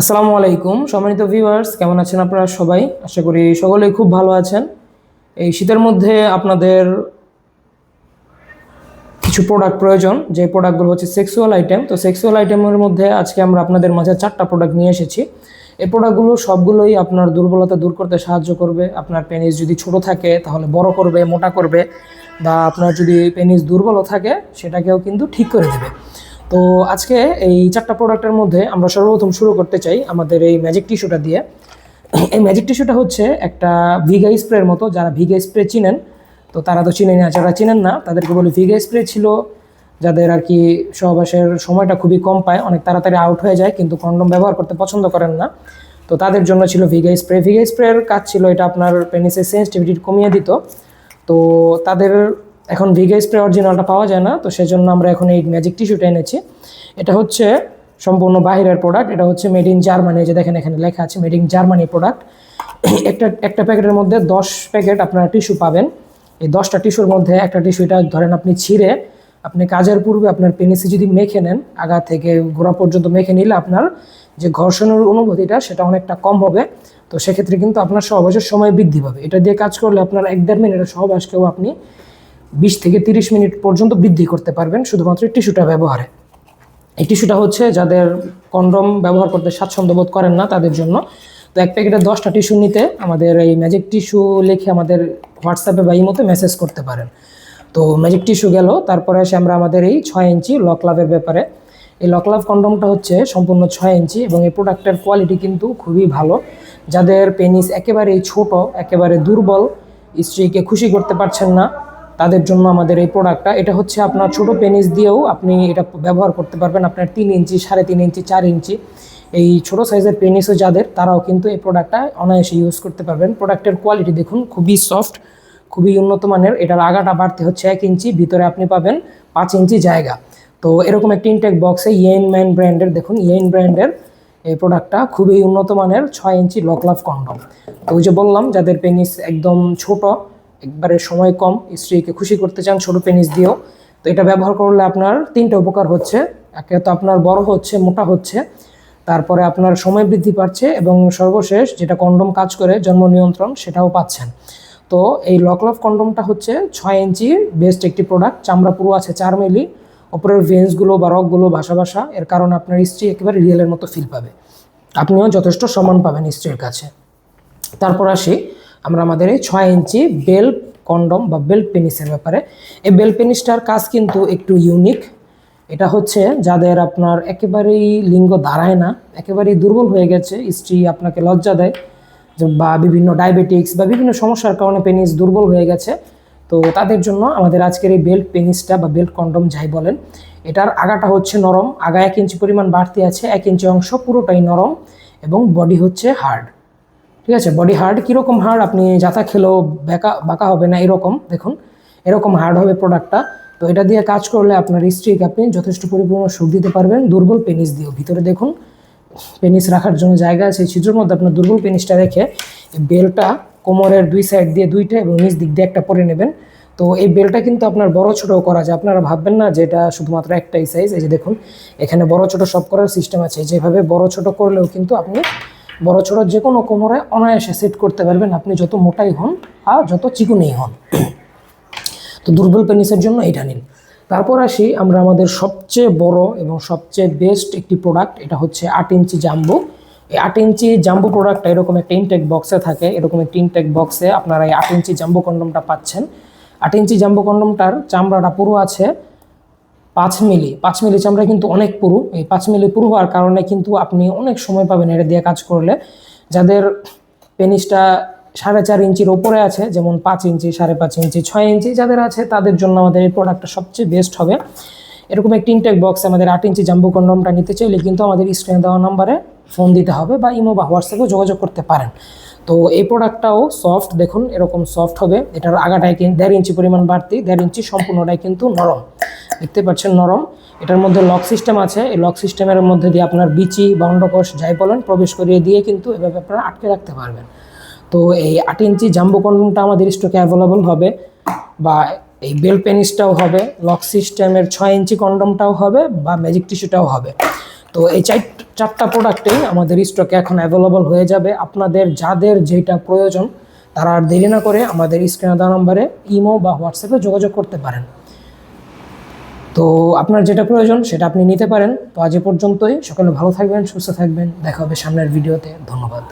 আসসালামু আলাইকুম সম্মানিত ভিউয়ার্স, কেমন আছেন আপনারা সবাই? আশা করি সকলেই খুব ভালো আছেন। এই শীতের মধ্যে আপনাদের কিছু প্রোডাক্ট প্রয়োজন, যে প্রোডাক্টগুলো হচ্ছে সেক্সুয়াল আইটেম। তো সেক্সুয়াল আইটেমের মধ্যে আজকে আমরা আপনাদের মাঝে 4টা প্রোডাক্ট নিয়ে এসেছি। এই প্রোডাক্টগুলো সবগুলোই আপনার দুর্বলতা দূর করতে সাহায্য করবে। আপনার পেনিস যদি ছোট থাকে তাহলে বড় করবে, মোটা করবে, বা আপনার যদি পেনিস দুর্বল থাকে সেটাকেও কিন্তু ঠিক করে দেবে। তো আজকে এই 4টা প্রোডাক্টের মধ্যে আমরা সর্বপ্রথম শুরু করতে চাই আমাদের এই ম্যাজিক টিস্যুটা দিয়ে। এই ম্যাজিক টিস্যুটা হচ্ছে একটা ভিগা স্প্রের মতো। যারা ভিগা স্প্রে চিনেন তো তারা তো চিনেন, না যারা চিনেন না তাদেরকে বলি, ভিগা স্প্রে ছিল যাদের আর কি সহবাসের সময়টা খুবই কম পায়, অনেক তাড়াতাড়ি আউট হয়ে যায়, কিন্তু কন্ডম ব্যবহার করতে পছন্দ করেন না, তো তাদের জন্য ছিল ভিগা স্প্রে। ভিগা স্প্রের কাজ ছিল এটা আপনার পেনিসের সেন্সিটিভিটি কমিয়ে দিত। তো তাদের এখন ভিগা স্প্রে অরিজিনালটা পাওয়া যায় না, তো সেজন্য আমরা এখন এই ম্যাজিক টিস্যুটা এনেছি। এটা হচ্ছে সম্পূর্ণ বাহিরের প্রোডাক্ট। এটা হচ্ছে মেড ইন জার্মানি, যে দেখেন এখানে লেখা আছে মেড ইন জার্মানি প্রোডাক্ট। একটা প্যাকেটের মধ্যে 10 প্যাকেট আপনারা টিস্যু পাবেন। এই 10টা টিস্যুর মধ্যে একটা টিস্যুটা ধরেন আপনি ছিঁড়ে আপনি কাজের পূর্বে আপনার পেনিসে যদি মেখে নেন, আগা থেকে গোড়া পর্যন্ত মেখে নিলে আপনার যে ঘর্ষণের অনুভূতিটা সেটা অনেকটা কম হবে। তো সেক্ষেত্রে কিন্তু আপনার সহবাসের সময় বৃদ্ধি পাবে। এটা দিয়ে কাজ করলে আপনার 1-1.5 মিনিটের সহবাসকেও আপনি 20 থেকে 30 মিনিট পর্যন্ত বৃদ্ধি করতে পারবেন শুধুমাত্র টিস্যুটা ব্যবহারে। এই টিস্যুটা হচ্ছে যাদের কন্ডম ব্যবহার করতে স্বাচ্ছন্দ্য বোধ করেন না তাদের জন্য। তো এক প্যাকেটে 10টা টিস্যু নিতে আমাদের এই ম্যাজিক টিস্যু লিখে আমাদের হোয়াটসঅ্যাপে বা ইমোতে মেসেজ করতে পারেন। তো ম্যাজিক টিস্যু গেল, তারপরে আসে আমরা আমাদের এই 6 ইঞ্চি লক লাভের ব্যাপারে। এই লক লাভ কন্ডমটা হচ্ছে সম্পূর্ণ 6 ইঞ্চি এবং এই প্রোডাক্টের কোয়ালিটি কিন্তু খুবই ভালো। যাদের পেনিস একেবারেই ছোট, একেবারে দুর্বল, স্ত্রীকে খুশি করতে পারছেন না, তাদের জন্য আমাদের এই প্রোডাক্টটা। এটা হচ্ছে আপনার ছোট পেনিস দিয়েও আপনি এটা ব্যবহার করতে পারবেন। আপনার 3 ইঞ্চি, 3.5 ইঞ্চি, 4 ইঞ্চি এই ছোট সাইজের পেনিসও যাদের, তারাও কিন্তু এই প্রোডাক্টটা অনায়াসে ইউজ করতে পারবেন। প্রোডাক্টের কোয়ালিটি দেখুন, খুবই সফট, খুবই উন্নত মানের। এটার আগাটা বাড়তে হচ্ছে 1 ইঞ্চি, ভিতরে আপনি পাবেন 5 ইঞ্চি জায়গা। তো এরকম একটি ইনটেক বক্সে ইয়েন ম্যান ব্র্যান্ডের, দেখুন ইয়েন ব্র্যান্ডের এই প্রোডাক্টটা খুবই উন্নত মানের 6 ইঞ্চি লক লাভ কন্ডম। তো ওই যে বললাম, যাদের পেনিস একদম ছোট, একবারে সময় কম, স্ত্রীকে খুশি করতে চান ছোট পেনিস দিয়েও, তো এটা ব্যবহার করলে আপনার 3টা উপকার হচ্ছে। একে তো আপনার বড় হচ্ছে, মোটা হচ্ছে, তারপরে আপনার সময় বৃদ্ধি পাচ্ছে, এবং সর্বশেষ যেটা কন্ডম কাজ করে জন্ম নিয়ন্ত্রণ, সেটাও পাচ্ছেন। তো এই লক লাভ কন্ডমটা হচ্ছে 6 ইঞ্চি বেস্ট একটি প্রোডাক্ট। চামড়া পুরো আছে 4 মিলি, ওপরের ভেন্সগুলো বা রকগুলো ভাসা ভাসা, এর কারণে আপনার স্ত্রী একেবারে রিয়েলের মতো ফিল পাবে, আপনিও যথেষ্ট সম্মান পাবেন স্ত্রীর কাছে। তারপর আসি আমরা আমাদের এই 6 ইঞ্চি বেল্ট কন্ডম বা বেল্ট পেনিসের ব্যাপারে। এই বেল্ট পেনিসটার কাজ কিন্তু একটু ইউনিক। এটা হচ্ছে যাদের আপনার একেবারেই লিঙ্গ দাঁড়ায় না, একেবারেই দুর্বল হয়ে গেছে, স্ত্রী আপনাকে লজ্জা দেয়, বা বিভিন্ন ডায়াবেটিক্স বা বিভিন্ন সমস্যার কারণে পেনিস দুর্বল হয়ে গেছে, তো তাদের জন্য আমাদের আজকের এই বেল্ট পেনিসটা বা বেল্ট কন্ডম যাই বলেন, এটার আগাটা হচ্ছে নরম। আগা 1 ইঞ্চি পরিমাণ বাড়তি আছে, 1 ইঞ্চি অংশ পুরোটাই নরম, এবং বডি হচ্ছে হার্ড। ঠিক আছে, বডি হার্ড। কীরকম হার্ড? আপনি যাতা খেলেও বাঁকা হবে না, এরকম দেখুন, এরকম হার্ড হবে প্রোডাক্টটা। তো এটা দিয়ে কাজ করলে আপনার স্ত্রীকে আপনি যথেষ্ট পরিপূর্ণ সুখ দিতে পারবেন দুর্বল পেনিস দিয়েও। ভিতরে দেখুন পেনিস রাখার জন্য জায়গা আছে, ছিদ্রের মধ্যে আপনার দুর্বল পেনিসটা রেখে এই বেলটা কোমরের 2 সাইড দিয়ে 2টা এবং নিচ দিক দিয়ে একটা পরে নেবেন। তো এই বেলটা কিন্তু আপনার বড় ছোটও করা যায়। আপনারা ভাববেন না যে এটা শুধুমাত্র একটাই সাইজ। এই যে দেখুন, এখানে বড় ছোট সব করার সিস্টেম আছে। যেভাবে বড় ছোট করলেও কিন্তু আপনি বড় ছোট যে কোনো কোমরে অনায়াসে সেট করতে পারবেন, আপনি যত মোটাই হন আর যত চিকুনেই হন। তো দুর্বল পেনিসের জন্য এটা নিন। তারপর আসি আমরা আমাদের সবচেয়ে বড় এবং সবচেয়ে বেস্ট একটি প্রোডাক্ট, এটা হচ্ছে 8 ইঞ্চি জাম্বো। এই 8 ইঞ্চি জাম্বো প্রোডাক্টটা এরকম একটা ইনটেক বক্সে থাকে। এরকম একটি ইনটেক বক্সে আপনারা এই 8 ইঞ্চি জাম্বো কন্ডমটা পাচ্ছেন। 8 ইঞ্চি জাম্বো কন্ডমটার চামড়াটা পুরো আছে 5 মিলি। 5 মিলি চামড়া কিন্তু অনেক পুরু। এই 5 মিলি পুরু হওয়ার কারণে কিন্তু আপনি অনেক সময় পাবেন এটা দিয়ে কাজ করলে। যাদের পেনিসটা 4.5 ইঞ্চির ওপরে আছে, যেমন 5 ইঞ্চি, 5.5 ইঞ্চি, 6 ইঞ্চি যাদের আছে, তাদের জন্য আমাদের এই প্রোডাক্টটা সবচেয়ে বেস্ট হবে। এরকম একটি ইনটেক বক্সে আমাদের 8 ইঞ্চি জাম্বো কন্ডমটা নিতে চাইলে কিন্তু আমাদের স্ক্রিনে দেওয়া নাম্বারে ফোন দিতে হবে, বা ইমো বা হোয়াটসঅ্যাপে যোগাযোগ করতে পারেন। তো এই প্রোডাক্টটাও সফট, দেখুন এরকম সফট হবে। এটার আগাটায় 1.5 ইঞ্চি পরিমাণ বাড়তি, 1.5 ইঞ্চি সম্পূর্ণটাই কিন্তু নরম, দেখতে পাচ্ছেন নরম। এটার মধ্যে লক সিস্টেম আছে। এই লক সিস্টেমের মধ্যে দিয়ে আপনার বিচি বা অন্ডকোষ যাই বলেন প্রবেশ করিয়ে দিয়ে কিন্তু এভাবে আপনারা আটকে রাখতে পারবেন। তো এই 8 ইঞ্চি জাম্বো কন্ডমটা আমাদের স্টকে অ্যাভেলেবল হবে, বা এই বেল্ট পেনিসটাও হবে, লক সিস্টেমের 6 ইঞ্চি কন্ডমটাও হবে, বা ম্যাজিক টিস্যুটাও হবে। তো তো এই চারটা প্রোডাক্টেই আমাদের স্টকে এখন অ্যাভেলেবল হয়ে যাবে। আপনাদের যাদের যেটা প্রয়োজন তারা আর দেরি না করে আমাদের স্ক্রিনে দেওয়া নাম্বারে ইমো বা হোয়াটসঅ্যাপে যোগাযোগ করতে পারেন। তো আপনার যেটা প্রয়োজন সেটা আপনি নিতে পারেন। তো আজ এ পর্যন্তই। সকলে ভালো থাকবেন, সুস্থ থাকবেন। দেখা হবে সামনের ভিডিওতে। ধন্যবাদ।